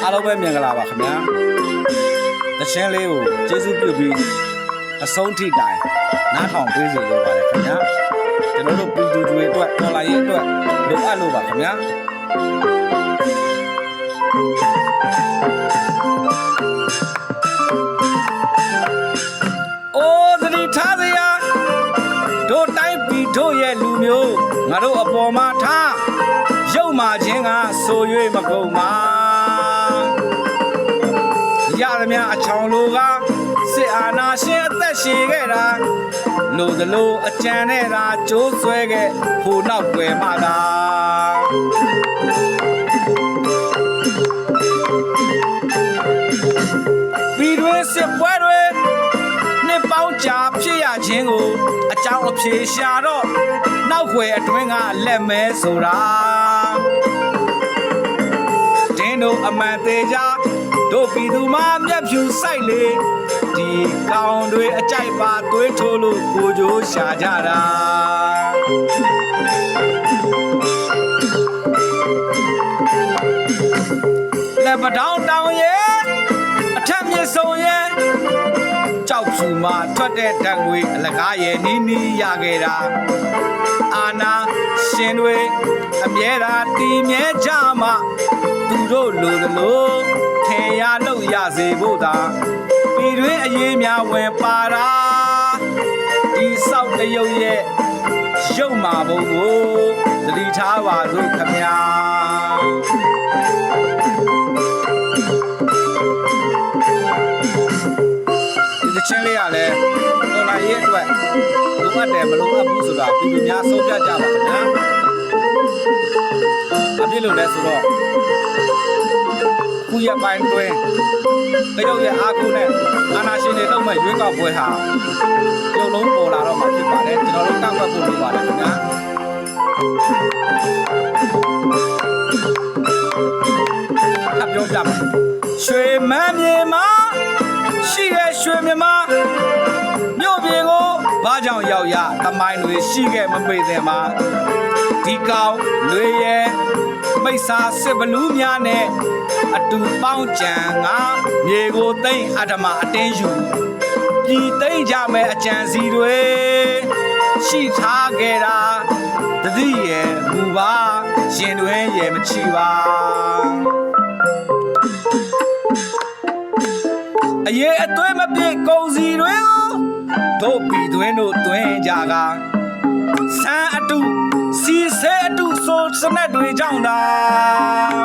အားလုံးပဲမြင်ကြလားပါခင်ဗျာတခြင်းလေးကိုကျေးဇူးပြုပြီးအဆုံးထိတိုင်နားထောင်ပေးစီလိုပါတယ်ခင်ဗျာကျွန်တော်တို့ပြည်သူတွေအတွက်တော်လာရေးအတွက်လိုအပ်လို့ပါခင်ဗျာအိုးသတိထားစရာတို့တိုင်းပြည်တို့ရဲ့လူမျိုးငါတို့အပေါ်မှာထားရုပ်မာခြင်းကဆို၍မကုန်ပါရသမျှအချောင်လိုကစစ်အာဏာရှင်အသက်ရှင်ခဲ့တာလို့သလိုအကြံနဲ့သာကြိုးဆွဲခဲ့ဟိုနောက်ွယ်မှသာပြည်တွင်းစစ်ပွဲတွေနှစ်ပေါင်းကြာဖြစ်ရခြင်းကိုအကြောင်းအဖြေရှာတော့နောက်ွယ်အတွင်းကလက်မဲဆိုတာတင်းတို့အမှန်သေးကြတို့ပြည်သူမှမျက်ဖြူဆိုင်လေဒီကောင်တွေအကြိုက်ပါသွေးထိုးလို့ကိုကြိုးရှာကြတာလက်ပတောင်းတောင်ရဲ့အထက်မြစ်ဆုံရဲ့ကြောက်ဖြူမှထွက်တဲ့တံငွေအလကားရဲ့နီးနီးရခဲ့တာအာနာရှင်တွေအမြဲတမ်းတည်မြဲကြမှာသူတို့လိုသလိုထင်ရလို့ရစေဖို့သာပြည်တွင်းအရေးများဝင်ပါတာဒီဆောက်တရုတ်ရဲ့ရုပ်မာပုံကိုသတိထားပါစို့ခင်ဗျာဒီချင်းလေးကလည်းတော်လာရဲ့အတွက်လိုအပ်တယ်မလိုအပ်ဘူးဆိုတာပြည်သူများဆုံးဖြတ်ကြပါခင်ဗျာအဖြစ်လို့လဲဆိုတော့ခုရပိုင်းတွင်တရုတ်ရဲ့အားကိုးနဲ့အာဏာရှင်တွေလုပ်မဲ့ရွေးကောက်ပွဲဟာပြုတ်လုံးပေါ်လာတော့မှဖြစ်ပါတယ်ကျွန်တော်တို့ကောက်ွက်ဖို့လိုပါတယ်ခင်ဗျာအပြောပြမယ်ရွှေမန်းမြေမှာရှိတဲ့ရွှေမြမမြို့ပြင်ကိုဘာကြောင့်ရောက်ရသမိုင်းတွေရှိခဲ့မမေ့တဲ့မှာဒီကောင်လွေရဲ့မိစ္ဆာစစ်ဘလူးများနဲ့အတူပေါင်းကြံငါမြေကိုသိမ့်အဓမ္မအတင်းယူပြည်သိမ့်ကြမဲ့အကြံစီတွေရှိထားခဲ့တာတတိရဲ့မူပါရှင်တွင်ရဲ့မချီပါအရေးအသွေးမပြည့်ကုန်စီတွေကိုတို့ပြည်တွင်တို့တွင်ကြကစမ်းအတူစီဆဲအတူဆိုစနက်တွေကြောင့်သာ